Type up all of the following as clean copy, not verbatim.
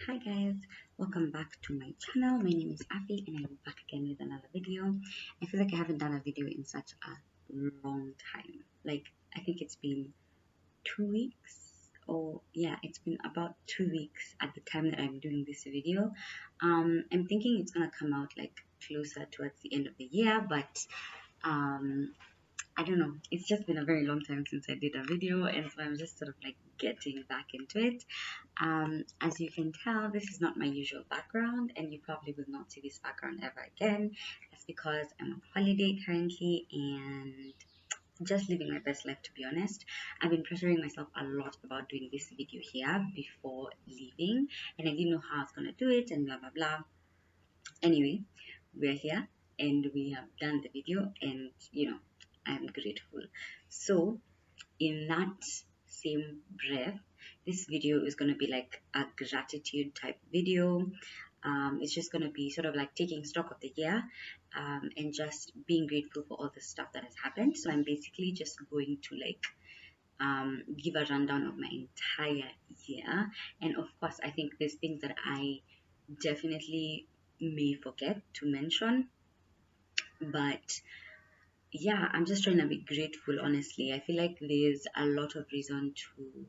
Hi guys, welcome back to my channel. My name is Afi and I'm back again with another video. I feel like I haven't done a video in such a long time. I think it's been 2 weeks, or yeah, it's been about 2 weeks at the time that I'm doing this video. I'm thinking it's gonna come out like closer towards the end of the year, but um I don't know. It's just been a very long time since I did a video, and so I'm just sort of like getting back into it. As you can tell, this is not my usual background, and you probably will not see this background ever again. That's because I'm on holiday currently and just living my best life, to be honest. I've been pressuring myself a lot about doing this video here before leaving, and I didn't know how I was going to do it, and blah blah blah. Anyway, we're here and we have done the video, and I'm grateful. So in that same breath, this video is going to be like a gratitude type video. It's just going to be sort of like taking stock of the year, and just being grateful for all the stuff that has happened. So I'm basically just going to like give a rundown of my entire year. And of course, I think there's things that I definitely may forget to mention, but yeah, I'm just trying to be grateful, honestly. I feel like there's a lot of reason to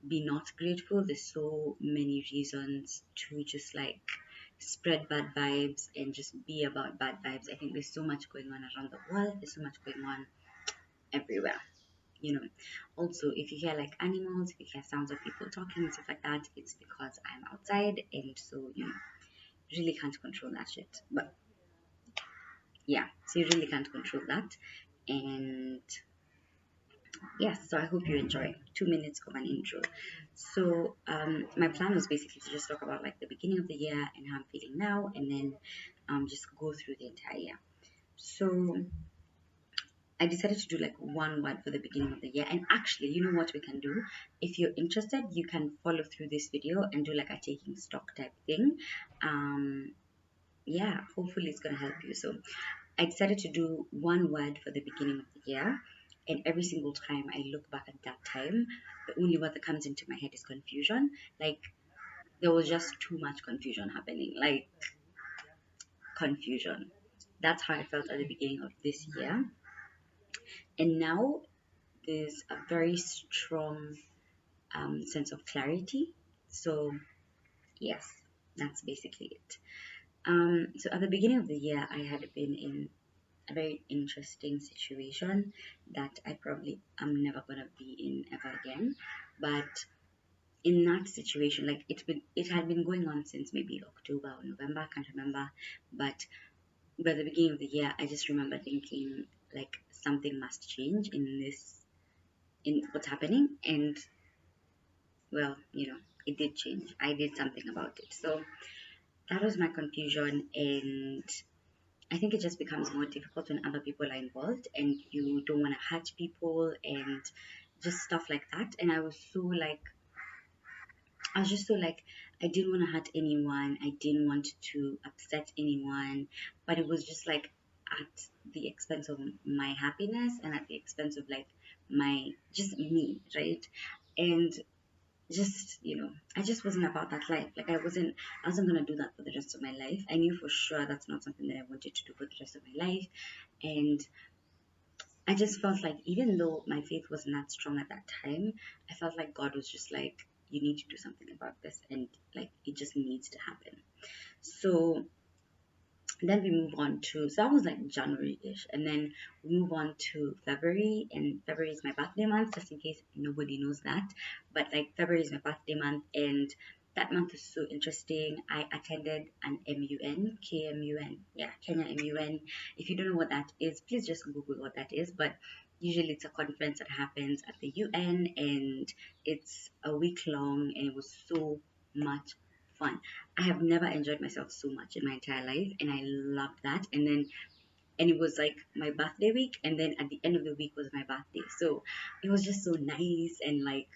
be not grateful. There's so many reasons to just like spread bad vibes and just be about bad vibes. I think there's so much going on around the world, there's so much going on everywhere. You know, also, if you hear like animals, if you hear sounds of people talking and stuff like that, it's because I'm outside, and so really can't control that shit. But yeah, so you really can't control that. And yes, so I hope you enjoy 2 minutes of an intro. So my plan was basically to just talk about like the beginning of the year and how I'm feeling now, and then just go through the entire year. So I decided to do like one word for the beginning of the year. And actually, you know what we can do? If you're interested, you can follow through this video and do like a taking stock type thing. Yeah, hopefully it's gonna help you. So I decided to do one word for the beginning of the year, and every single time I look back at that time, the only word that comes into my head is confusion. Like, there was just too much confusion happening. Like, confusion. That's how I felt at the beginning of this year. And now there's a very strong sense of clarity. So, yes, that's basically it. So, at the beginning of the year, I had been in a very interesting situation that I probably am never gonna be in ever again. But in that situation, like it had been going on since maybe October or November, I can't remember. But by the beginning of the year, I just remember thinking like something must change in what's happening. And well, it did change. I did something about it. So that was my confusion, and I think it just becomes more difficult when other people are involved and you don't want to hurt people and just stuff like that. And I was just so like, I didn't want to hurt anyone. I didn't want to upset anyone, but it was just like at the expense of my happiness and at the expense of like just me, right? And just I just wasn't about that life. Like I wasn't gonna do that for the rest of my life. I knew for sure that's not something that I wanted to do for the rest of my life. And I just felt like, even though my faith wasn't that strong at that time, I felt like God was just like, you need to do something about this, and like it just needs to happen. So then we move on to, so that was like January-ish, and then we move on to February. And February is my birthday month, just in case nobody knows that. But like, February is my birthday month, and that month is so interesting. I attended an MUN, KMUN, yeah, Kenya MUN. If you don't know what that is, please just Google what that is. But usually it's a conference that happens at the UN, and it's a week long, and it was so much fun. I have never enjoyed myself so much in my entire life, and I loved that. And it was like my birthday week, and then at the end of the week was my birthday. So it was just so nice, and like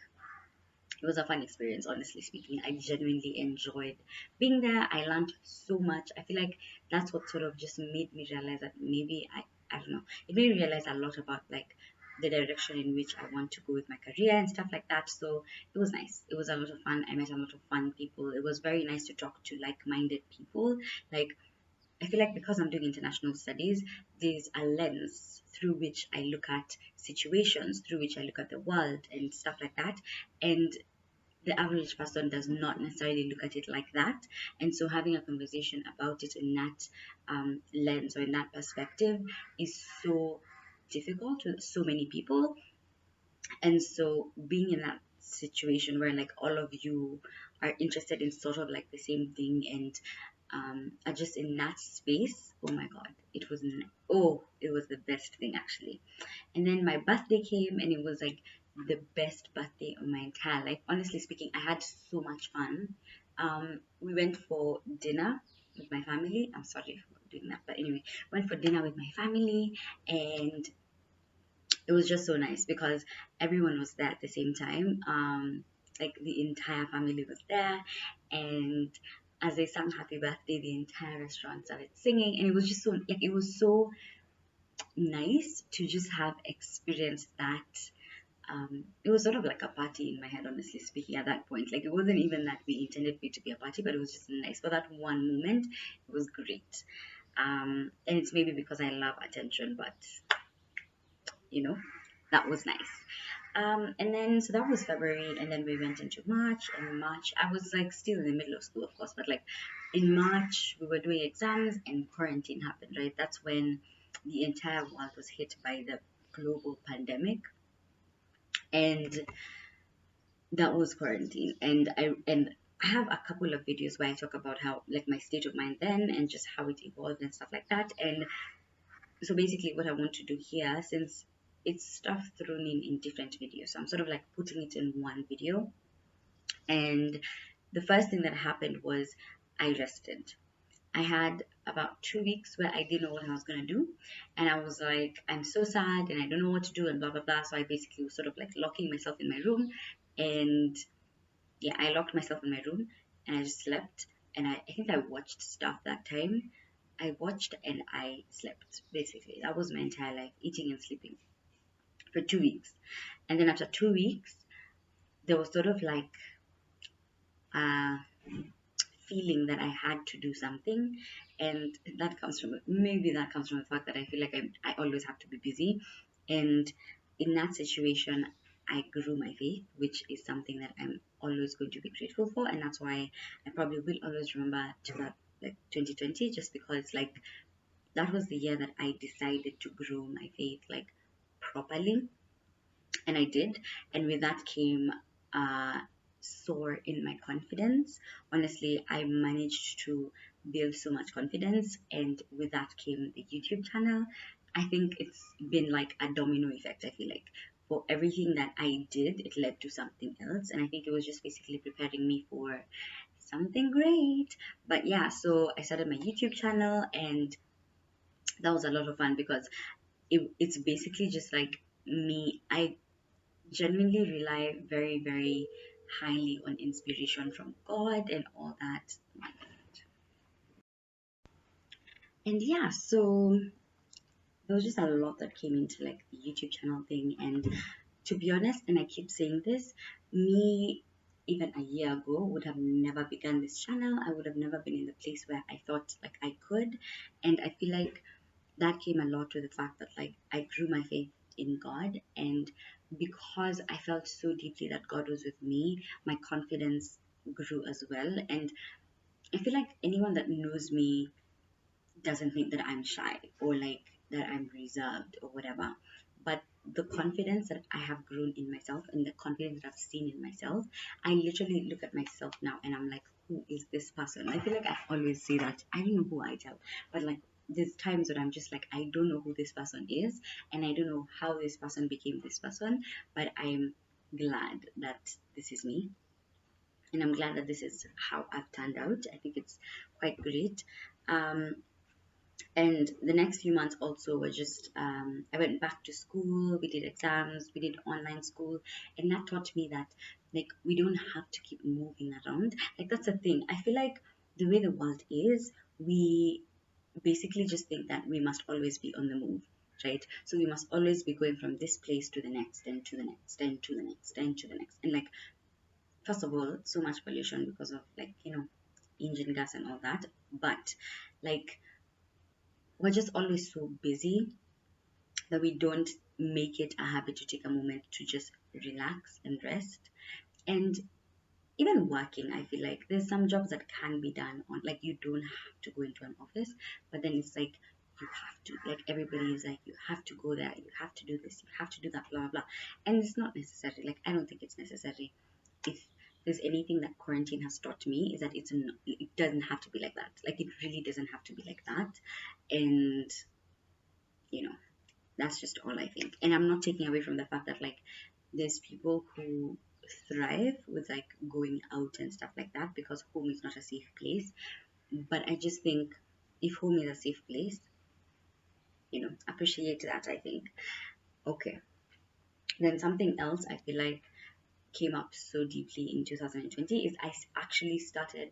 it was a fun experience, honestly speaking. I genuinely enjoyed being there. I learned so much. I feel like that's what sort of just made me realize that maybe I don't know. It made me realize a lot about like the direction in which I want to go with my career and stuff like that. So it was nice. It was a lot of fun. I met a lot of fun people. It was very nice to talk to like-minded people. Like, I feel like because I'm doing international studies, there's a lens through which I look at situations, through which I look at the world and stuff like that. And the average person does not necessarily look at it like that. And so having a conversation about it in that lens or in that perspective is so difficult with so many people. And so being in that situation where like all of you are interested in sort of like the same thing and are just in that space, oh my god, it was it was the best thing actually. And then my birthday came and it was like the best birthday of my entire life. Honestly speaking, I had so much fun. We went for dinner with my family. I'm sorry for doing that, but anyway, went for dinner with my family, and it was just so nice because everyone was there at the same time. Like the entire family was there, and as they sang happy birthday, the entire restaurant started singing, and it was just so like it was so nice to just have experienced that. It was sort of like a party in my head, honestly speaking, at that point. Like, it wasn't even that we intended for it to be a party, but it was just nice. For that one moment, it was great. And it's maybe because I love attention, but you know, that was nice. And then so that was February, and then we went into March. And March, I was like still in the middle of school, of course, but like in March, we were doing exams, and quarantine happened, right? That's when the entire world was hit by the global pandemic, and that was quarantine. And I have a couple of videos where I talk about how like my state of mind then and just how it evolved and stuff like that. And so basically what I want to do here, since it's stuff thrown in different videos, so I'm sort of like putting it in one video. And the first thing that happened was I rested. I had about 2 weeks where I didn't know what I was gonna do, and I was like, I'm so sad and I don't know what to do and blah blah blah. So I basically was sort of like locking myself in my room, and yeah, I locked myself in my room and I just slept. And I think I watched stuff that time. I watched and I slept. Basically, that was my entire life, eating and sleeping for 2 weeks. And then after 2 weeks, there was sort of like a feeling that I had to do something, and that comes from the fact that I feel like I always have to be busy, and in that situation, I grew my faith, which is something that I'm always going to be grateful for, and that's why I probably will always remember to that like 2020, just because like that was the year that I decided to grow my faith like properly, and I did. And with that came soar in my confidence. Honestly, I managed to build so much confidence, and with that came the YouTube channel. I think it's been like a domino effect. I feel like for everything that I did, it led to something else, and I think it was just basically preparing me for something great. But yeah, so I started my YouTube channel, and that was a lot of fun because it's basically just like me. I genuinely rely very, very highly on inspiration from God and all that. And yeah, so there was just a lot that came into like the YouTube channel thing. And to be honest, and I keep saying this, me even a year ago would have never begun this channel. I would have never been in the place where I thought like I could. And I feel like that came a lot with the fact that like I grew my faith in God, and because I felt so deeply that God was with me, my confidence grew as well. And I feel like anyone that knows me doesn't think that I'm shy or like that I'm reserved or whatever. But the confidence that I have grown in myself and the confidence that I've seen in myself, I literally look at myself now and I'm like, who is this person? I feel like I always say that. I don't know who I tell, but like there's times that I'm just like, I don't know who this person is and I don't know how this person became this person, but I'm glad that this is me. And I'm glad that this is how I've turned out. I think it's quite great. Um, and the next few months also were just I went back to school, we did exams, we did online school, and that taught me that like we don't have to keep moving around. Like that's the thing, I feel like the way the world is, we basically just think that we must always be on the move. right? So we must always be going from this place to the next, and to the next, and to the next, and to the next. And like, first of all, so much pollution because of, like, engine gas and all that. But like, we're just always so busy that we don't make it a habit to take a moment to just relax and rest. And even working, I feel like there's some jobs that can be done on, like, you don't have to go into an office, but then it's like you have to, like, everybody is like, you have to go there, you have to do this, you have to do that, blah blah blah. And it's not necessary. Like, I don't think it's necessary. If there's anything that quarantine has taught me, is that it doesn't have to be like that. Like, it really doesn't have to be like that. And you know that's just all I think. And I'm not taking away from the fact that, like, there's people who thrive with, like, going out and stuff like that, because home is not a safe place. But I just think, if home is a safe place, appreciate that, I think. Okay. Then something else I feel like came up so deeply in 2020 is actually started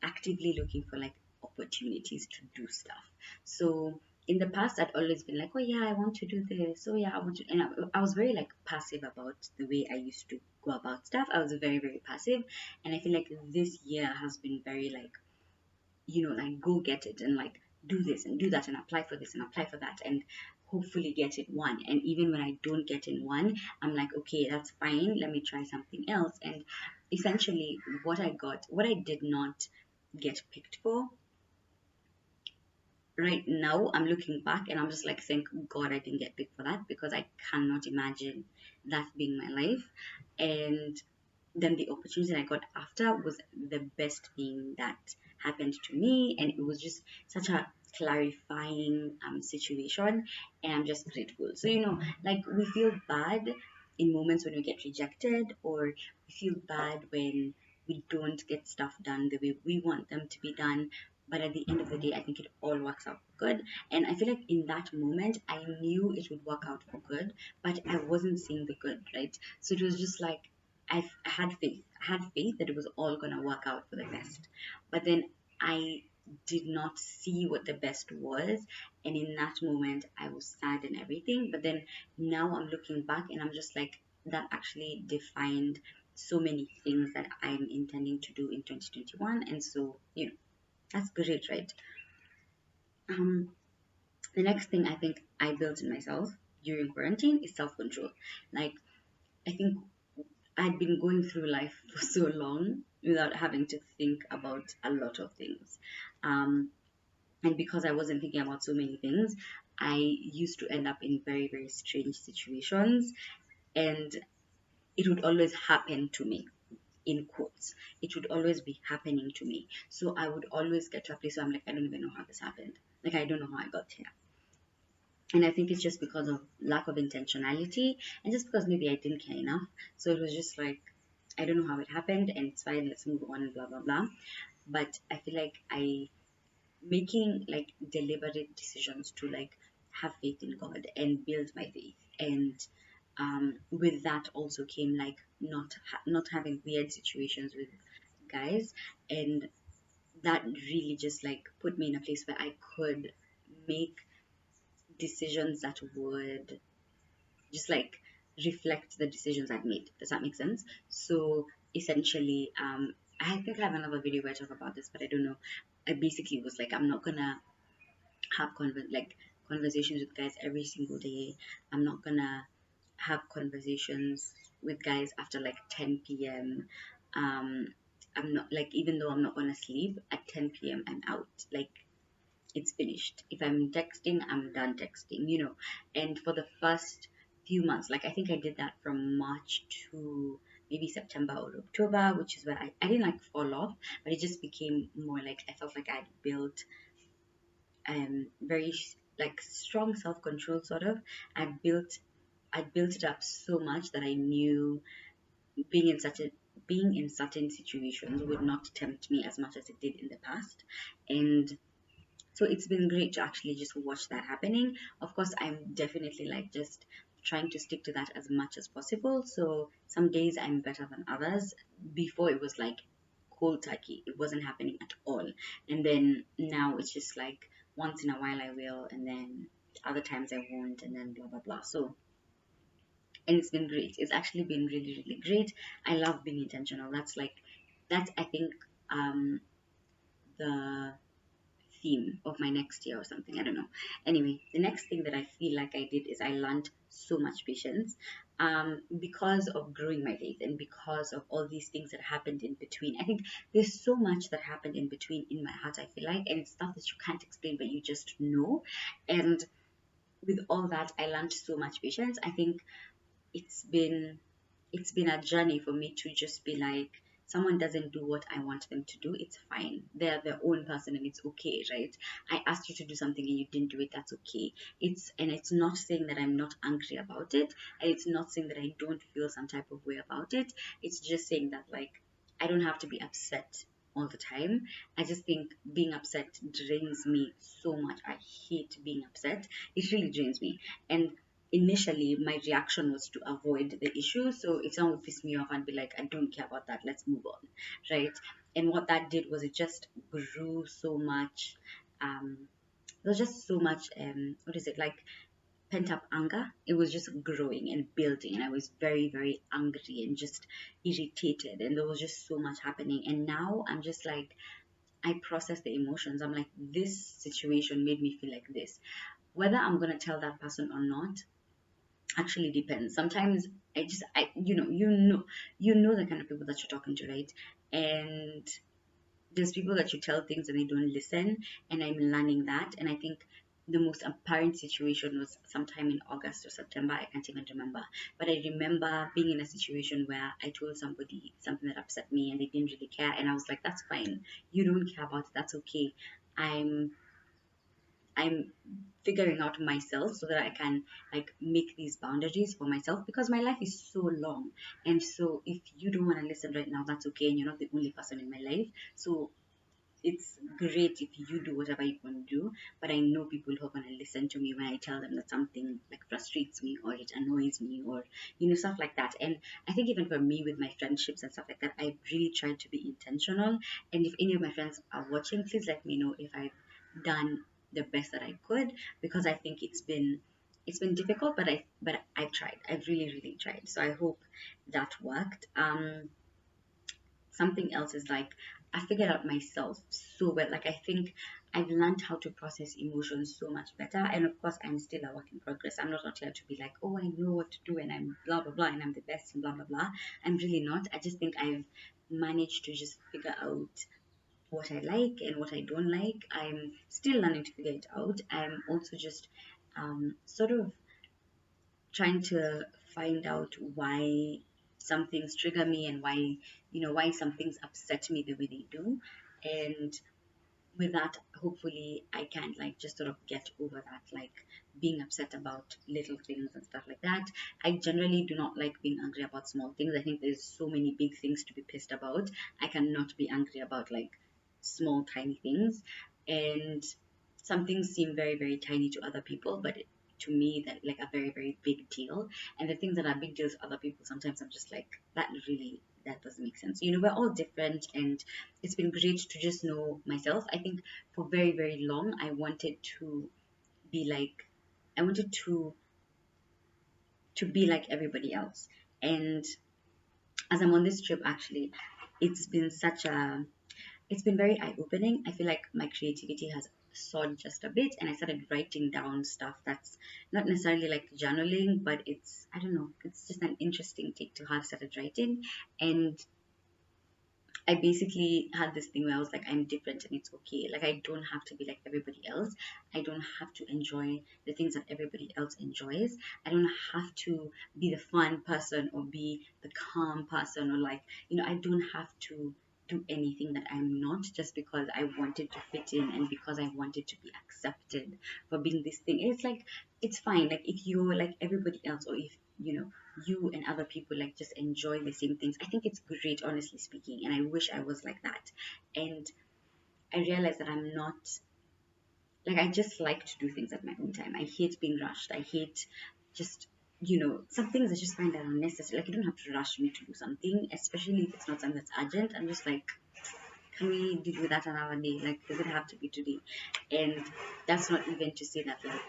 actively looking for, like, opportunities to do stuff. So in the past, I'd always been like, oh yeah, I want to do this. Oh yeah, I want to, and I was very, like, passive about the way I used to go about stuff. I was very, very passive, and I feel like this year has been very, like, like, go get it, and, like, do this and do that, and apply for this and apply for that, and hopefully get it one. And even when I don't get in one, I'm like, okay, that's fine, let me try something else. And essentially, what I did not get picked for, right now I'm looking back and I'm just like, thank God I didn't get picked for that, because I cannot imagine that being my life. And then the opportunity I got after was the best thing that happened to me, and it was just such a clarifying situation, and I'm just grateful. So, like, we feel bad in moments when we get rejected, or we feel bad when we don't get stuff done the way we want them to be done. But at the end of the day, I think it all works out for good. And I feel like in that moment, I knew it would work out for good, but I wasn't seeing the good, right? So it was just like, I had faith. I had faith that it was all gonna work out for the best. But then I did not see what the best was, and in that moment I was sad and everything. But then now I'm looking back and I'm just like, that actually defined so many things that I'm intending to do in 2021. And so, that's great, right? Um, the next thing I think I built in myself during quarantine is self-control. Like, I think I'd been going through life for so long without having to think about a lot of things. And because I wasn't thinking about so many things, I used to end up in very, very strange situations. And it would always happen to me, in quotes. It would always be happening to me. So I would always get to a place where I'm like, I don't even know how this happened. Like, I don't know how I got here. And I think it's just because of lack of intentionality, and just because maybe I didn't care enough. So it was just like, I don't know how it happened, and it's fine, let's move on, blah blah blah. But I feel like I making, like, deliberate decisions to, like, have faith in God and build my faith. And with that also came, like, not having weird situations with guys. And that really just, like, put me in a place where I could make decisions that would just, like, reflect the decisions I've made. Does that make sense? So essentially, I think I have another video where I talk about this, but I don't know. I basically was like, I'm not gonna have conversations with guys every single day. I'm not gonna have conversations with guys after, like, 10 p.m. I'm not, like, even though I'm not gonna sleep at 10 p.m. I'm out. Like, it's finished. If I'm texting, I'm done texting. And for the first few months, like, I think I did that from March to maybe September or October, which is where I didn't, like, fall off, but it just became more like I felt like I'd built very, like, strong self-control, sort of. I built it up so much that I knew being in such a being in certain situations would not tempt me as much as it did in the past. And so it's been great to actually just watch that happening. Of course, I'm definitely, like, just trying to stick to that as much as possible. So some days I'm better than others. Before, it was like cold turkey, it wasn't happening at all. And then now it's just like once in a while I will, and then other times I won't, and then blah blah blah. So, and it's been great. It's actually been really really great. I love being intentional. That's I think um the theme of my next year or something. I don't know. Anyway, the next thing that I feel like I did is I learned so much patience, because of growing my faith and because of all these things that happened in between. I think there's so much that happened in between in my heart, I feel like, and it's stuff that you can't explain, but you just know. And with all that, I learned so much patience. I think it's been it's been a journey for me to just be like, someone doesn't do what I want them to do, it's fine. They're their own person and it's okay, right? I asked you to do something and you didn't do it, that's okay. It's not saying that I'm not angry about it, and it's not saying that I don't feel some type of way about it. It's just saying that, like, I don't have to be upset all the time. I just think being upset drains me so much. I hate being upset. It really drains me. And initially my reaction was to avoid the issue. So if someone would piss me off, I'd be like, I don't care about that, let's move on, right? And what that did was it just grew so much. There was just so much, what is it, like, pent up anger. It was just growing and building, and I was very very angry and just irritated, and there was just so much happening. And now I'm just like, I process the emotions. I'm like, this situation made me feel like this. Whether I'm going to tell that person or not actually depends. Sometimes you know the kind of people that you're talking to, right? And there's people that you tell things and they don't listen, and I'm learning that. And I think the most apparent situation was sometime in August or September, I can't even remember, but I remember being in a situation where I told somebody something that upset me and they didn't really care, and I was like, that's fine, you don't care about it, that's okay. I'm i'm figuring out myself so that I can, like, make these boundaries for myself, because my life is so long. And so if you don't want to listen right now, that's okay, and you're not the only person in my life. So it's great if you do whatever you want to do, but I know people who are going to listen to me when I tell them that something, like, frustrates me or it annoys me, or stuff like that. And I think even for me with my friendships and stuff like that, I really try to be intentional. And if any of my friends are watching, please let me know if I've done the best that I could, because I think it's been difficult, but I've tried. I've really really tried. So I hope that worked. Something else is, like, I figured out myself so well. Like, I think I've learned how to process emotions so much better. And of course, I'm still a work in progress. I'm not here to be like, oh, I know what to do and I'm blah blah blah and I'm the best and blah blah blah. I'm really not. I just think I've managed to just figure out what I like and what I don't like. I'm still learning to figure it out. I'm also just sort of trying to find out why some things trigger me, and why some things upset me the way they do. And with that, hopefully I can, like, just sort of get over that, like, being upset about little things and stuff like that. I generally do not like being angry about small things. I think there's so many big things to be pissed about. I cannot be angry about, like, small tiny things. And some things seem very very tiny to other people, but to me, that, like, a very very big deal. And the things that are big deals to other people, sometimes I'm just like, that doesn't make sense. We're all different, and it's been great to just know myself. I think for very very long I wanted to be like, I wanted to be like everybody else. And as I'm on this trip, actually, it's been such a it's been very eye-opening. I feel like my creativity has soared just a bit, and I started writing down stuff that's not necessarily like journaling, but it's, I don't know, it's just an interesting take to have started writing. And I basically had this thing where I was like, I'm different and it's okay. Like, I don't have to be like everybody else. I don't have to enjoy the things that everybody else enjoys. I don't have to be the fun person or be the calm person, or, like, I don't have to do anything that I'm not, just because I wanted to fit in and because I wanted to be accepted for being this thing. And it's like, it's fine. Like, if you're like everybody else, or if you and other people, like, just enjoy the same things, I think it's great, honestly speaking. And I wish I was like that. And I realized that I'm not, like, I just like to do things at my own time. I hate being rushed. I hate just, some things I just find that unnecessary. Like, you don't have to rush me to do something, especially if it's not something that's urgent. I'm just like, can we do that another day? Like, does it have to be today? And that's not even to say that, like,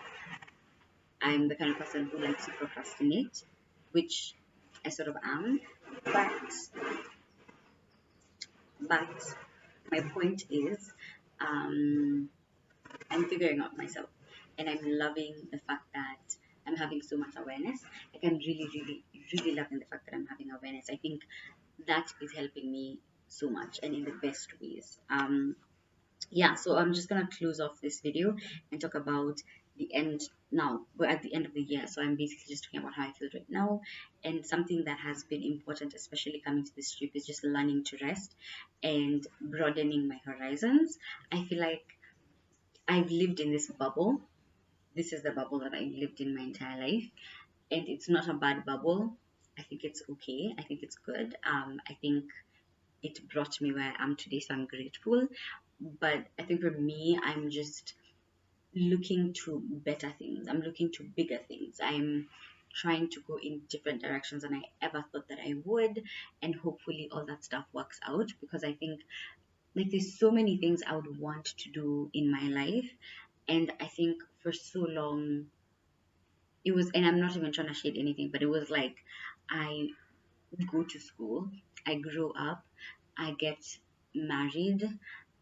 I'm the kind of person who likes to procrastinate, which I sort of am. But but my point is, um, I'm figuring out myself, and I'm loving the fact that I'm having so much awareness. Like I'm really, really, really loving the fact that I'm having awareness. I think that is helping me so much and in the best ways. Yeah, so I'm just gonna close off this video and talk about the end now. We're at the end of the year, so I'm basically just talking about how I feel right now. And something that has been important, especially coming to this trip, is just learning to rest and broadening my horizons. I feel like I've lived in this bubble. This is the bubble that I've lived in my entire life, and it's not a bad bubble. I think it's okay. I think it's good. I think it brought me where I am today, so I'm grateful. But I think for me, I'm just looking to better things. I'm looking to bigger things. I'm trying to go in different directions than I ever thought that I would, and hopefully all that stuff works out, because I think like there's so many things I would want to do in my life, and I think for so long it was, and I'm not even trying to shade anything, but it was like I go to school, I grow up, I get married,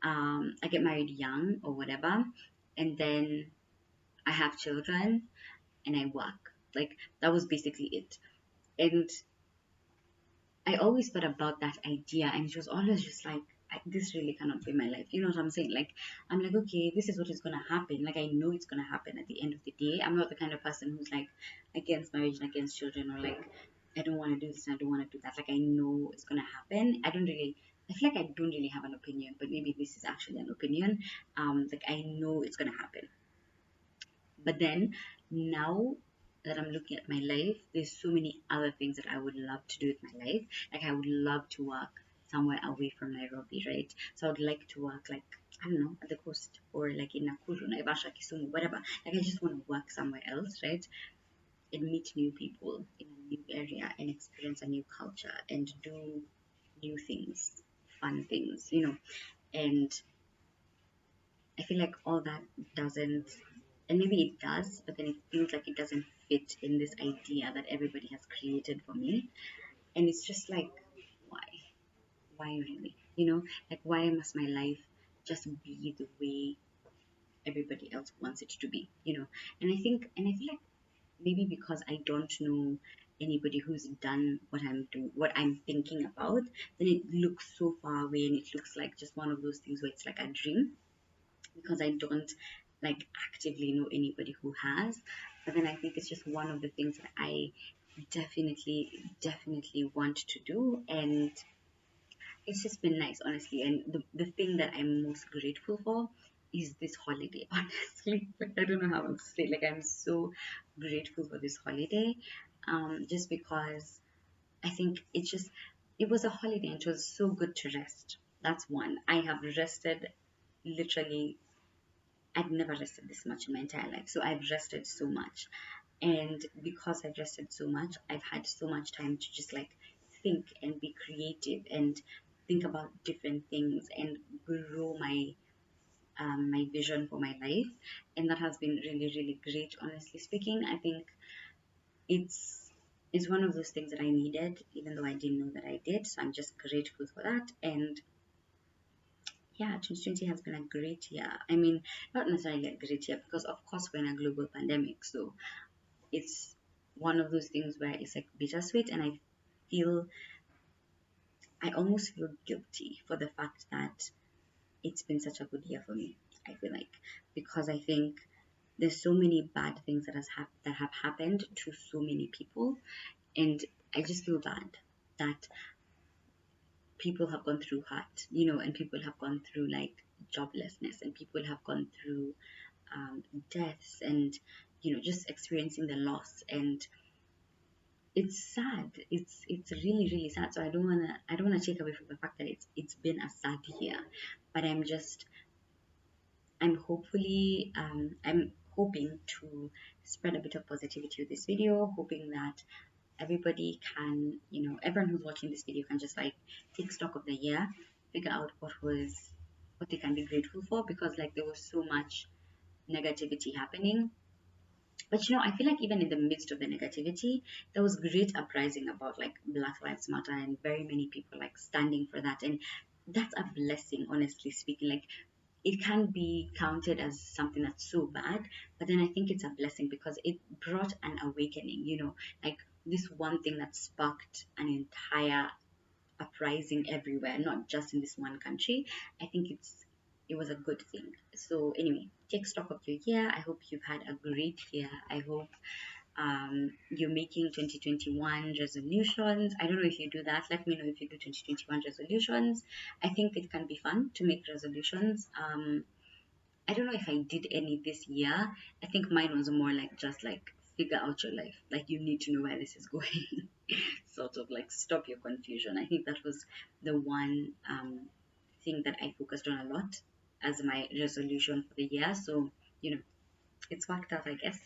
I get married young or whatever, and then I have children and I work. Like that was basically it. And I always thought about that idea, and it was always just like, this really cannot be my life. You know what I'm saying? Like, I'm like, okay, this is what is gonna happen. Like, I know it's gonna happen at the end of the day. I'm not the kind of person who's like against marriage and against children, or like, I don't want to do this and I don't want to do that. Like, I know it's gonna happen. I feel like I don't really have an opinion, but maybe this is actually an opinion. Like, I know it's gonna happen. But then now that I'm looking at my life, there's so many other things that I would love to do with my life. Like I would love to work somewhere away from Nairobi, right? So I would like to work like, I don't know, at the coast, or like in Nakuru, Naivasha, Kisumu, whatever. Like I just want to work somewhere else, right? And meet new people in a new area and experience a new culture and do new things, fun things, And I feel like all that doesn't, and maybe it does, but then it feels like it doesn't fit in this idea that everybody has created for me. And it's just like, why? Why really? Like why must my life just be the way everybody else wants it to be? And I feel like maybe because I don't know anybody who's done what I'm thinking about, then it looks so far away and it looks like just one of those things where it's like a dream, because I don't like actively know anybody who has. But then I think it's just one of the things that I definitely want to do, and it's just been nice, honestly. And the thing that I'm most grateful for is this holiday, honestly. Like I don't know how else to say it. Like I'm so grateful for this holiday, just because I think it was a holiday and it was so good to rest. That's one. I have rested literally. I've never rested this much in my entire life. So I've rested so much. And because I've rested so much, I've had so much time to just like think and be creative and think about different things and grow my vision for my life. And that has been really, really great, honestly speaking. I think it's it's one of those things that I needed, even though I didn't know that I did. So I'm just grateful for that. And yeah, 2020 has been a great year. I mean, not necessarily a great year because, of course, we're in a global pandemic. So it's one of those things where it's like bittersweet. And feel, I almost feel guilty for the fact that it's been such a good year for me. I feel like, because I think there's so many bad things that have happened to so many people. And I just feel bad that people have gone through hurt, and people have gone through like joblessness, and people have gone through deaths, and just experiencing the loss. And it's sad. It's really, really sad. So I don't wanna take away from the fact that it's been a sad year, but I'm hoping to spread a bit of positivity with this video, hoping that everybody can, everyone who's watching this video can just like take stock of the year, figure out what they can be grateful for, because like there was so much negativity happening, But I feel like even in the midst of the negativity, there was great uprising about like Black Lives Matter and very many people like standing for that. And that's a blessing, honestly speaking. Like it can be counted as something that's so bad, but then I think it's a blessing because it brought an awakening, like this one thing that sparked an entire uprising everywhere, not just in this one country. I think it was a good thing. So anyway, take stock of your year. I hope you've had a great year. I hope you're making 2021 resolutions. I don't know if you do that. Let me know if you do 2021 resolutions. I think it can be fun to make resolutions. I don't know if I did any this year. I think mine was more like just like figure out your life. Like you need to know where this is going. Sort of like stop your confusion. I think that was the one thing that I focused on a lot as my resolution for the year. So, it's worked out, I guess.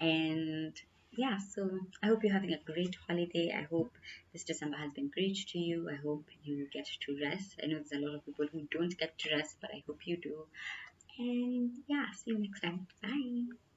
And yeah, so I hope you're having a great holiday. I hope this December has been great to you. I hope you get to rest. I know there's a lot of people who don't get to rest, but I hope you do. And yeah, see you next time. Bye.